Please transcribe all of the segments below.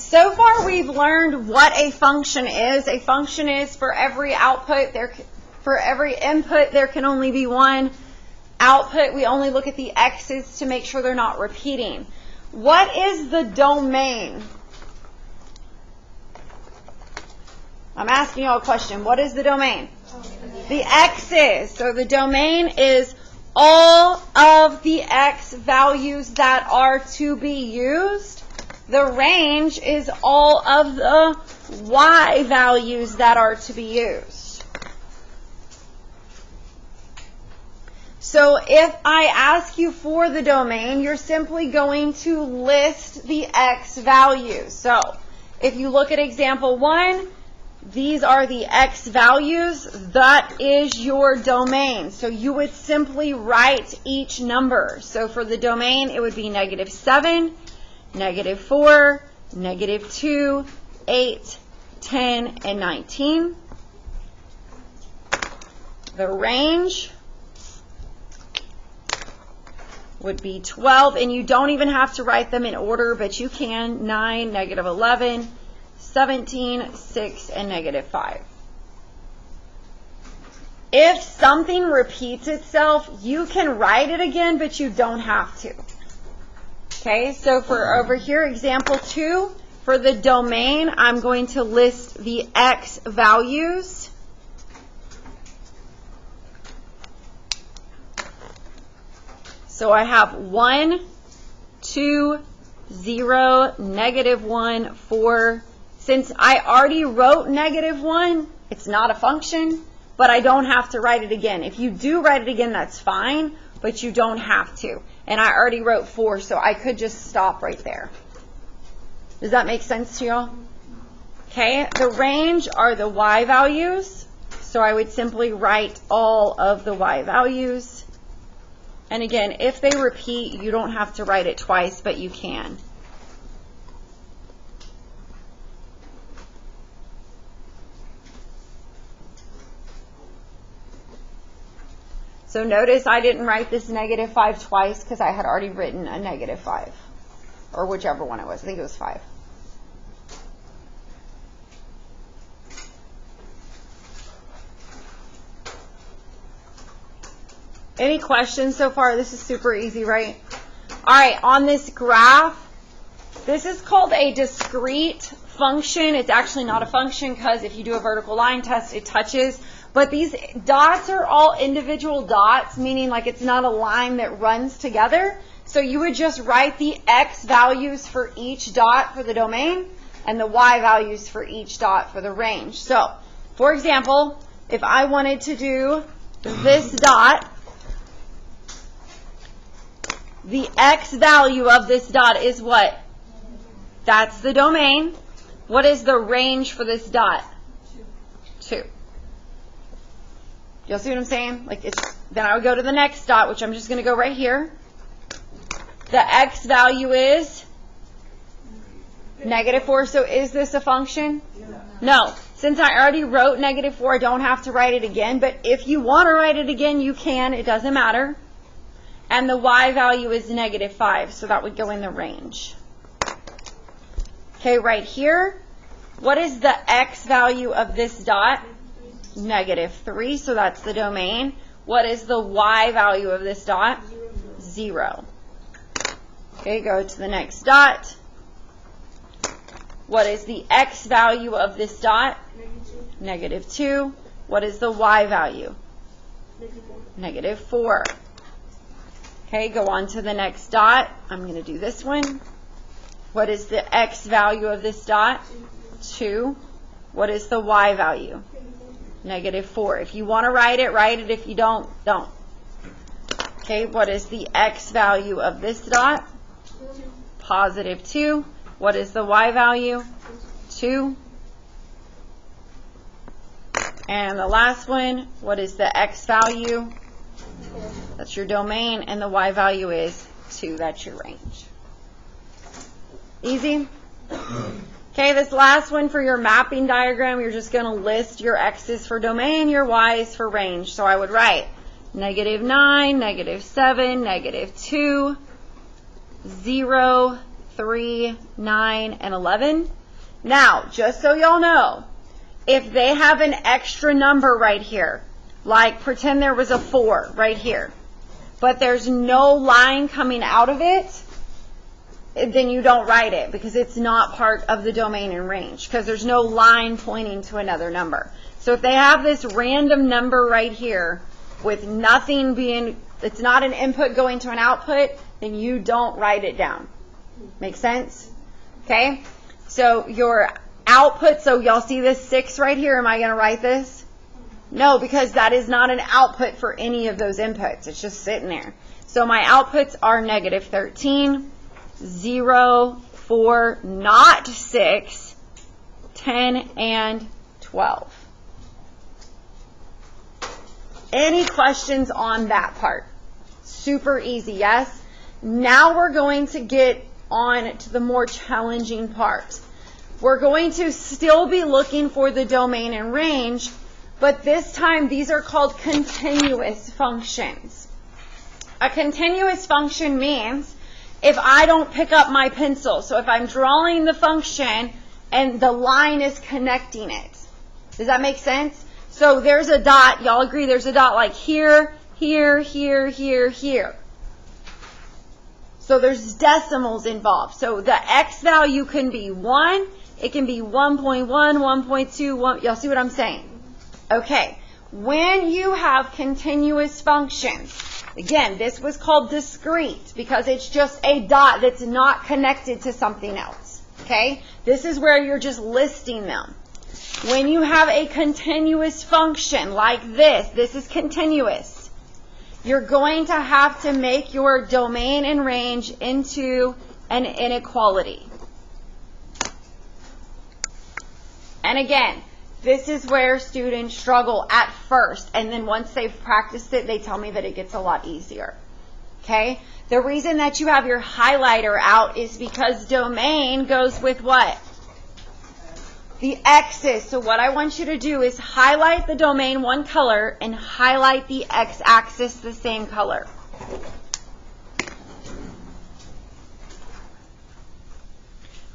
So far we've learned what a function is. A function is for every output, for every input there can only be one output. We only look at the x's to make sure they're not repeating. What is the domain? I'm asking you all a question. What is the domain? The x's. So the domain is all of the x values that are to be used. The range is all of the y values that are to be used. So if I ask you for the domain, you're simply going to list the x values. So if you look at example 1, these are the x values. That is your domain. So you would simply write each number. So for the domain, it would be -7, -4, -2, 8, 10, and 19. The range would be 12, and you don't even have to write them in order, but you can. 9, -11, 17, 6, and -5. If something repeats itself, you can write it again, but you don't have to. Okay, so for over here, example 2, for the domain, I'm going to list the x values. So I have 1, 2, 0, -1, 4. Since I already wrote -1, it's not a function, but I don't have to write it again. If you do write it again, that's fine, but you don't have to. And I already wrote 4, so I could just stop right there. Does that make sense to y'all? Okay, the range are the y values, so I would simply write all of the y values. And again, if they repeat, you don't have to write it twice, but you can. So notice I didn't write this -5 twice because I had already written a -5, or whichever one it was. I think it was 5. Any questions so far? This is super easy, right? All right, on this graph, this is called a discrete function. It's actually not a function because if you do a vertical line test, it touches. But these dots are all individual dots, meaning like it's not a line that runs together. So you would just write the x values for each dot for the domain and the y values for each dot for the range. So, for example, if I wanted to do this dot, the x value of this dot is what? That's the domain. What is the range for this dot? 2. You'll see what I'm saying? Like then I would go to the next dot, which I'm just going to go right here. The x value is -4. So is this a function? No. Since I already wrote -4, I don't have to write it again. But if you want to write it again, you can. It doesn't matter. And the y value is -5. So that would go in the range. Okay, right here. What is the x value of this dot? -3, so that's the domain. What is the y value of this dot? 0. Okay, go to the next dot. What is the x value of this dot? -2. What is the y value? -4. Okay, go on to the next dot. I'm going to do this one. What is the x value of this dot? 2. What is the y value? -4. If you want to write it, write it. If you don't, don't. Okay, what is the x value of this dot? +2. What is the y value? 2. And the last one, what is the x value? That's your domain, and the y value is 2. That's your range. Easy? Okay, this last one for your mapping diagram, you're just going to list your x's for domain, your y's for range. So I would write -9, -7, -2, 0, 3, 9, and 11. Now, just so y'all know, if they have an extra number right here, like pretend there was a 4 right here, but there's no line coming out of it, then you don't write it because it's not part of the domain and range because there's no line pointing to another number. So if they have this random number right here with nothing being, it's not an input going to an output, then you don't write it down. Make sense? Okay? So your output, so y'all see this 6 right here, am I going to write this? No, because that is not an output for any of those inputs. It's just sitting there. So my outputs are negative 13, 0, 4, not 6, 10, and 12. Any questions on that part? Super easy, yes? Now we're going to get on to the more challenging part. We're going to still be looking for the domain and range, but this time these are called continuous functions. A continuous function means if I don't pick up my pencil, so if I'm drawing the function and the line is connecting it. Does that make sense? So there's a dot, y'all agree there's a dot like here, here, here, here, here. So there's decimals involved. So the x value can be 1, it can be 1.1, 1.2, y'all see what I'm saying? Okay, when you have continuous functions, again, this was called discrete because it's just a dot that's not connected to something else. Okay, this is where you're just listing them. When you have a continuous function like this is continuous. You're going to have to make your domain and range into an inequality. And again, this is where students struggle at first, and then once they've practiced it, they tell me that it gets a lot easier. Okay? The reason that you have your highlighter out is because domain goes with what? The x's. So what I want you to do is highlight the domain one color and highlight the x-axis the same color.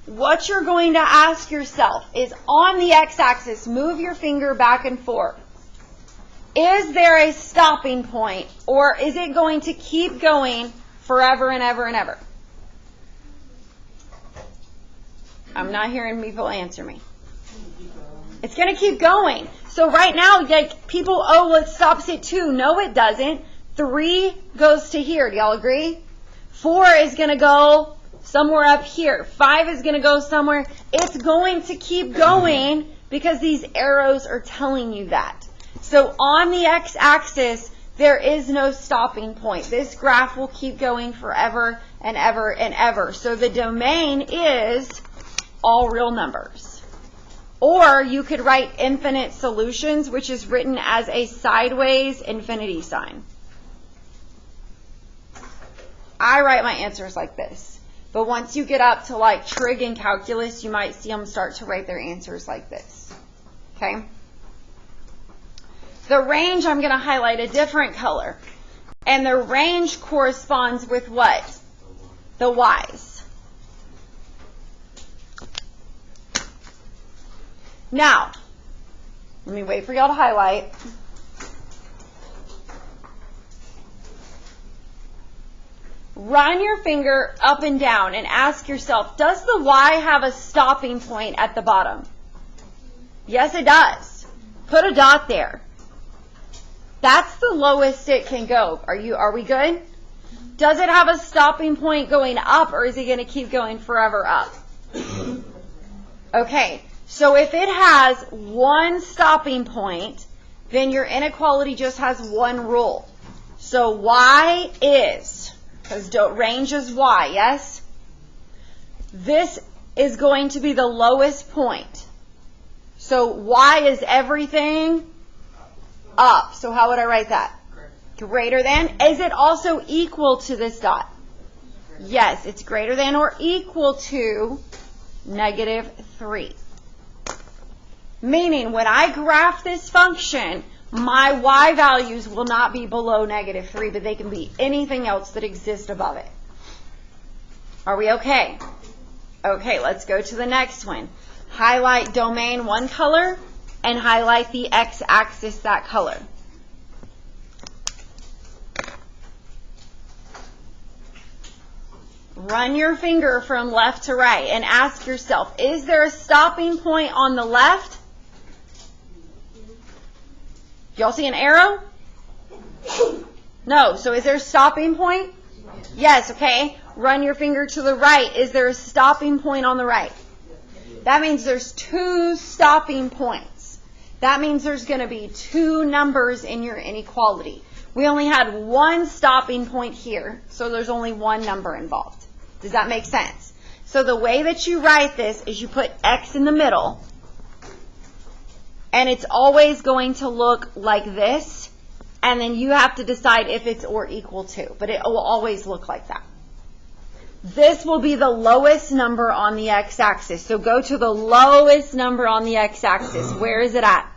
What you're going to ask yourself is on the x-axis, move your finger back and forth. Is there a stopping point, or is it going to keep going forever and ever and ever? I'm not hearing people answer me. It's going to keep going. So right now, like people, oh, well, it stops at 2. No, it doesn't. 3 goes to here. Do y'all agree? 4 is going to go somewhere up here. 5 is going to go somewhere. It's going to keep going because these arrows are telling you that. So on the x-axis, there is no stopping point. This graph will keep going forever and ever and ever. So the domain is all real numbers. Or you could write infinite solutions, which is written as a sideways infinity sign. I write my answers like this. But once you get up to like trig and calculus, you might see them start to write their answers like this. Okay? The range, I'm going to highlight a different color. And the range corresponds with what? The y's. Now, let me wait for y'all to highlight. Run your finger up and down and ask yourself, does the y have a stopping point at the bottom? Yes, it does. Put a dot there. That's the lowest it can go. Are we good? Does it have a stopping point going up, or is it going to keep going forever up? Okay. So if it has one stopping point, then your inequality just has one rule. So y is, because range is y, yes? This is going to be the lowest point. So y is everything up. So how would I write that? Greater than. Is it also equal to this dot? Yes, it's greater than or equal to -3. Meaning, when I graph this function, my y values will not be below -3, but they can be anything else that exists above it. Are we okay? Okay, let's go to the next one. highlight domain one color, and highlight the x-axis that color. Run your finger from left to right and ask yourself, is there a stopping point on the left? Y'all see an arrow? No. So is there a stopping point? Yes, okay. Run your finger to the right. Is there a stopping point on the right? That means there's two stopping points. That means there's going to be two numbers in your inequality. We only had one stopping point here, so there's only one number involved. Does that make sense? So the way that you write this is you put x in the middle, and it's always going to look like this, and then you have to decide if it's or equal to, but it will always look like that. This will be the lowest number on the x-axis. So go to the lowest number on the x-axis. Where is it at?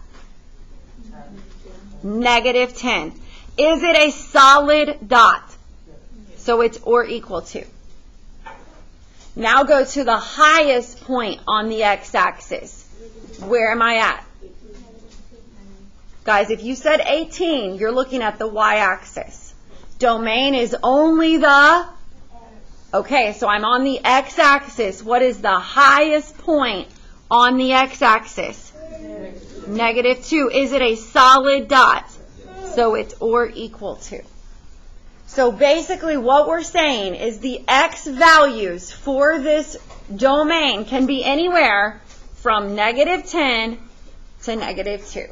-10. Is it a solid dot? So it's or equal to. Now go to the highest point on the x-axis. Where am I at? Guys, if you said 18, you're looking at the y-axis. Domain is only the... Okay, so I'm on the x-axis. What is the highest point on the x-axis? -2. Is it a solid dot? So it's or equal to. So basically what we're saying is the x values for this domain can be anywhere from -10 to -2.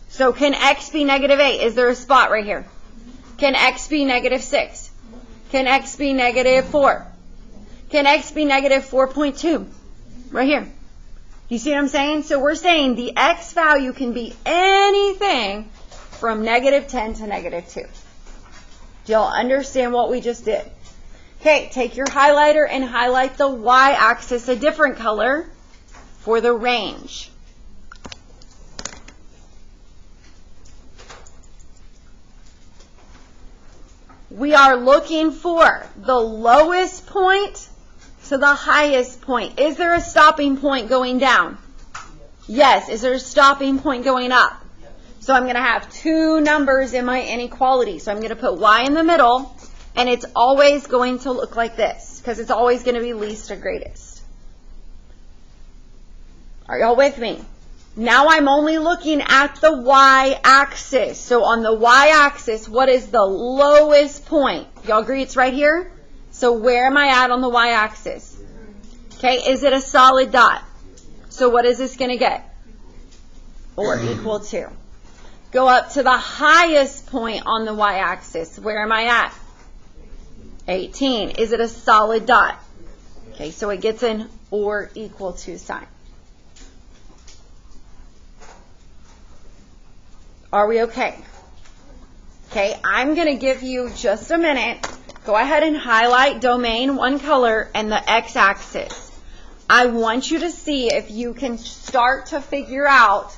So can x be -8? Is there a spot right here? Can x be -6? Can x be -4? Can x be -4.2? Right here. You see what I'm saying? So we're saying the x value can be anything from -10 to -2. Do y'all understand what we just did? Okay, take your highlighter and highlight the y-axis a different color for the range. We are looking for the lowest point to the highest point. Is there a stopping point going down? Yes. Is there a stopping point going up? So I'm going to have two numbers in my inequality. So I'm going to put y in the middle, and it's always going to look like this because it's always going to be least to greatest. Are y'all with me? Now I'm only looking at the y-axis. So on the y-axis, what is the lowest point? Y'all agree it's right here? So where am I at on the y-axis? Okay, is it a solid dot? So what is this going to get? Or equal to. Go up to the highest point on the y-axis. Where am I at? 18. Is it a solid dot? Okay, so it gets an or equal to sign. Are we okay? Okay, I'm going to give you just a minute. Go ahead and highlight domain one color and the x-axis. I want you to see if you can start to figure out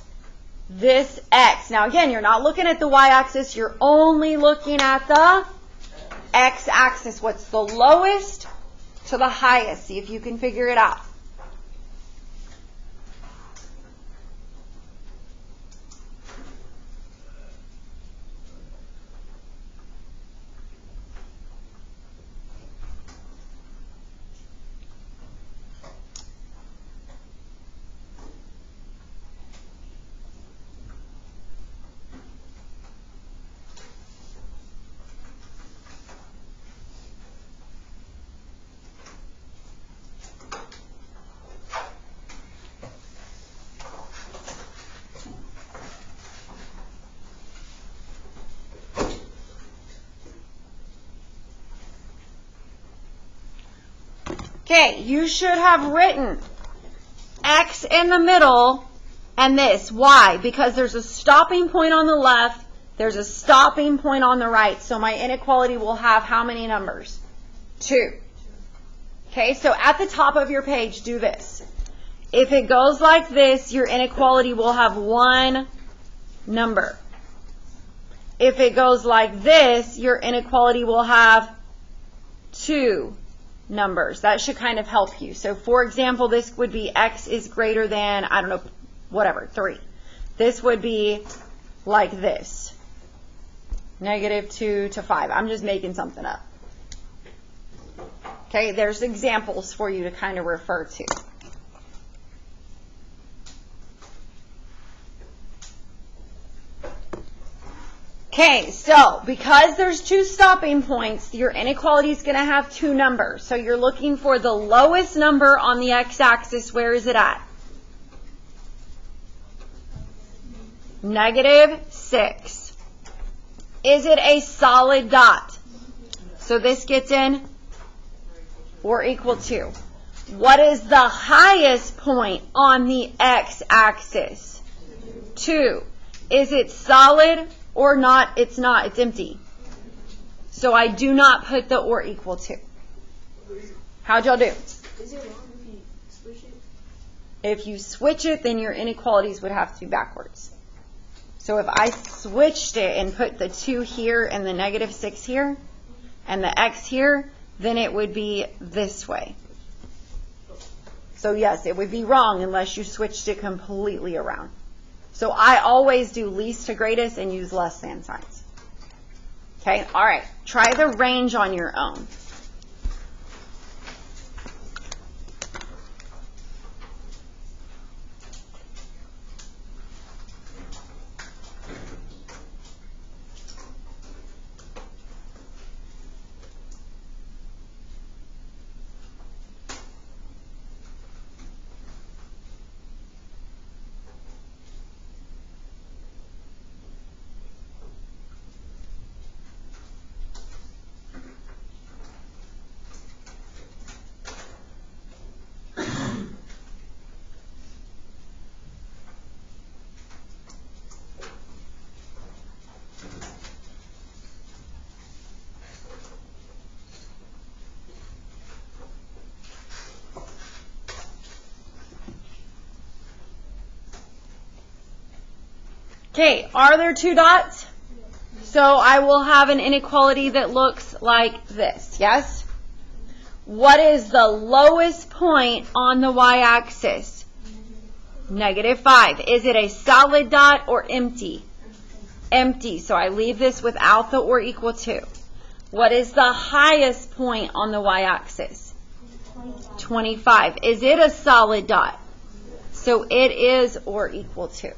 this x. Now again, you're not looking at the y-axis, you're only looking at the x-axis. What's the lowest to the highest? See if you can figure it out. Okay, you should have written x in the middle and this. Why? Because there's a stopping point on the left, there's a stopping point on the right. So my inequality will have how many numbers? 2. Okay, so at the top of your page, do this. If it goes like this, your inequality will have 1 number. If it goes like this, your inequality will have 2 numbers. That should kind of help you. So, for example, this would be x is greater than, I don't know, whatever, 3. This would be like this. -2 to 5. I'm just making something up. Okay, there's examples for you to kind of refer to. Okay, so because there's 2 stopping points, your inequality is going to have 2 numbers. So you're looking for the lowest number on the x-axis. Where is it at? -6. Is it a solid dot? So this gets in or equal to. What is the highest point on the x-axis? 2. Is it solid or not? It's not. It's empty. So I do not put the or equal to. How'd y'all do? Is it wrong if you switch it? If you switch it, then your inequalities would have to be backwards. So if I switched it and put the 2 here and the -6 here and the x here, then it would be this way. So yes, it would be wrong unless you switched it completely around. So I always do least to greatest and use less than signs. Okay, all right. Try the range on your own. Okay, are there 2 dots? So I will have an inequality that looks like this, yes? What is the lowest point on the y-axis? -5. Is it a solid dot or empty? Empty, so I leave this without the or equal to. What is the highest point on the y-axis? 25. Is it a solid dot? So it is or equal to.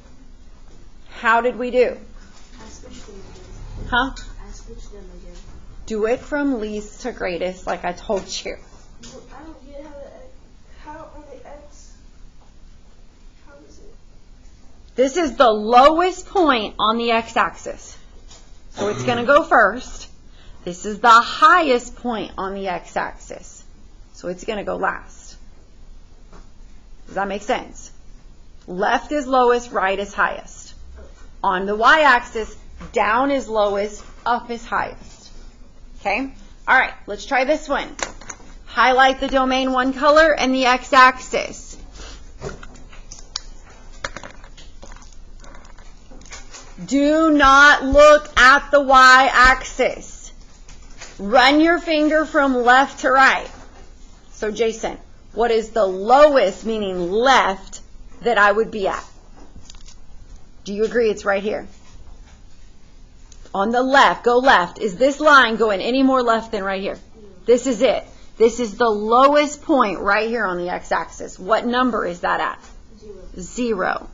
How did we do? I switched them again. Huh? I switched them again. Do it from least to greatest like I told you. Well, I don't get how on the x, how is it? This is the lowest point on the x-axis. So it's going to go first. This is the highest point on the x-axis. So it's going to go last. Does that make sense? Left is lowest, right is highest. On the y-axis, down is lowest, up is highest. Okay? All right, let's try this one. Highlight the domain 1 color and the x-axis. Do not look at the y-axis. Run your finger from left to right. So, Jason, what is the lowest, meaning left, that I would be at? Do you agree it's right here? On the left, go left. Is this line going any more left than right here? This is it. This is the lowest point right here on the x-axis. What number is that at? 0.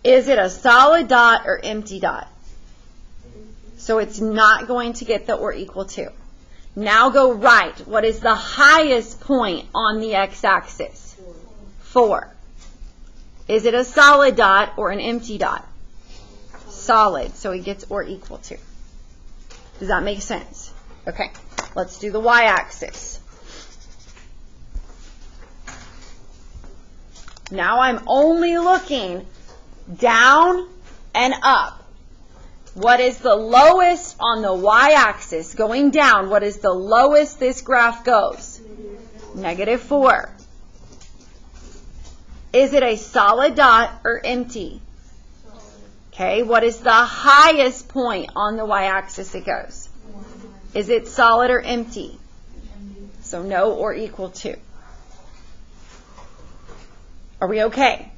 Is it a solid dot or empty dot? So it's not going to get the or equal to. Now go right. What is the highest point on the x-axis? 4. Is it a solid dot or an empty dot? Solid, so it gets or equal to. Does that make sense? Okay, let's do the y-axis. Now I'm only looking down and up. What is the lowest on the y-axis? Going down, what is the lowest this graph goes? -4. Is it a solid dot or empty? Okay, what is the highest point on the y-axis it goes? Is it solid or empty? So no or equal to. Are we okay?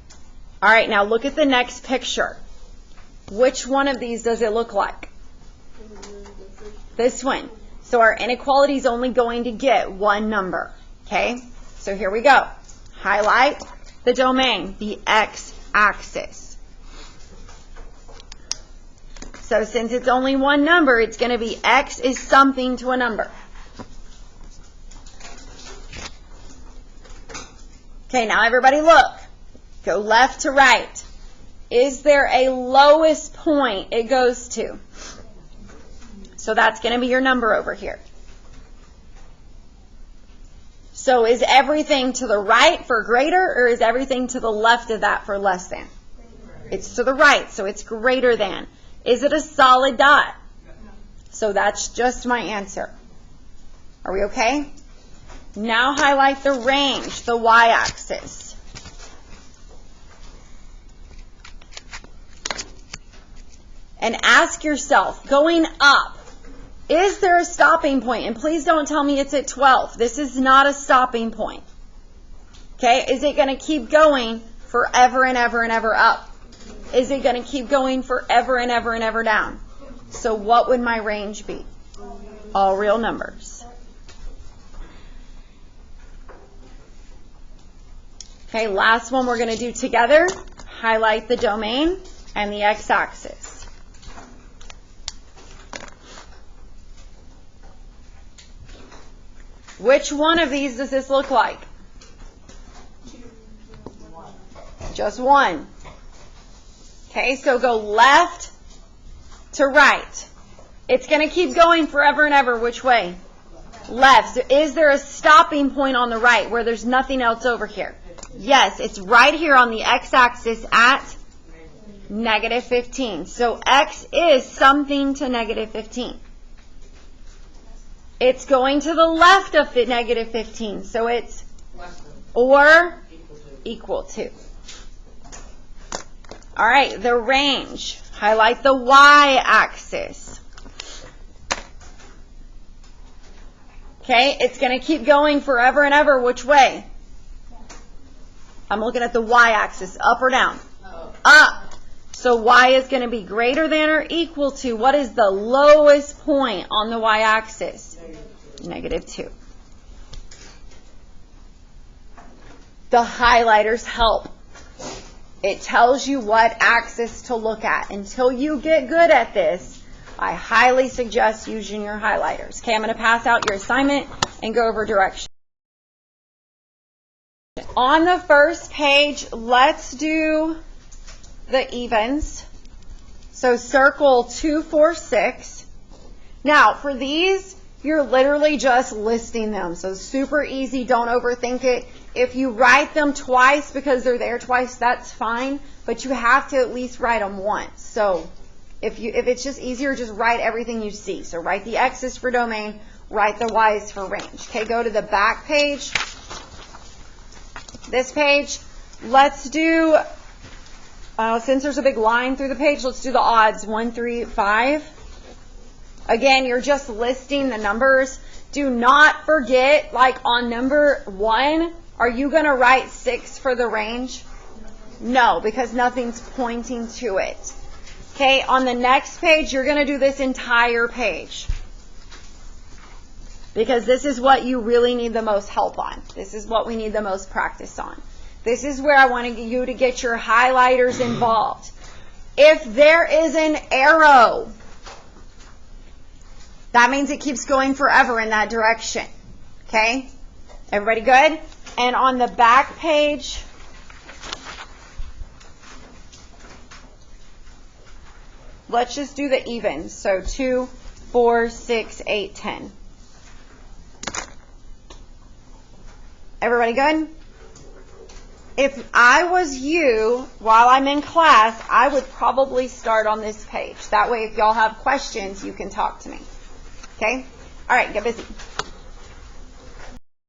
All right, now look at the next picture. Which one of these does it look like? This one. So our inequality is only going to get one number. Okay, so here we go. Highlight the domain, the x-axis. So since it's only one number, it's going to be x is something to a number. Okay, now everybody look. Go left to right. Is there a lowest point it goes to? So that's going to be your number over here. So is everything to the right for greater, or is everything to the left of that for less than? It's to the right, so it's greater than. Is it a solid dot? So that's just my answer. Are we okay? Now highlight the range, the y-axis. And ask yourself, going up, is there a stopping point? And please don't tell me it's at 12. This is not a stopping point. Okay? Is it going to keep going forever and ever and ever up? Is it going to keep going forever and ever and ever down? So what would my range be? All real numbers. Okay, last one we're going to do together. Highlight the domain and the x-axis. Which one of these does this look like? Just one. Okay, so go left to right. It's going to keep going forever and ever. Which way? Left. So is there a stopping point on the right where there's nothing else over here? Yes, it's right here on the x-axis at negative 15. So x is something to negative 15. It's going to the left of negative 15. So it's or equal to. All right, the range. Highlight the y-axis. Okay, it's going to keep going forever and ever. Which way? I'm looking at the y-axis. Up or down? Up. So y is going to be greater than or equal to, what is the lowest point on the y-axis? Negative 2. The highlighters help. It tells you what axis to look at. Until you get good at this, I highly suggest using your highlighters. Okay, I'm going to pass out your assignment and go over directions. On the first page, let's do the evens. So circle 2, 4, 6. Now, for these, you're literally just listing them. So super easy. Don't overthink it. If you write them twice because they're there twice, that's fine. But you have to at least write them once. So if it's just easier, just write everything you see. So write the x's for domain, write the y's for range. Okay, go to the back page. This page. Let's do, since there's a big line through the page, let's do the odds. 1, 3, 5. Again, you're just listing the numbers. Do not forget, like on number 1, are you going to write 6 for the range? No, because nothing's pointing to it. Okay, on the next page, you're going to do this entire page. Because this is what you really need the most help on. This is what we need the most practice on. This is where I want you to get your highlighters involved. If there is an arrow, that means it keeps going forever in that direction. Okay? Everybody good? And on the back page, let's just do the evens. So 2, 4, 6, 8, 10. Everybody good? If I was you, while I'm in class, I would probably start on this page. That way, if y'all have questions, you can talk to me. Okay? All right, get busy.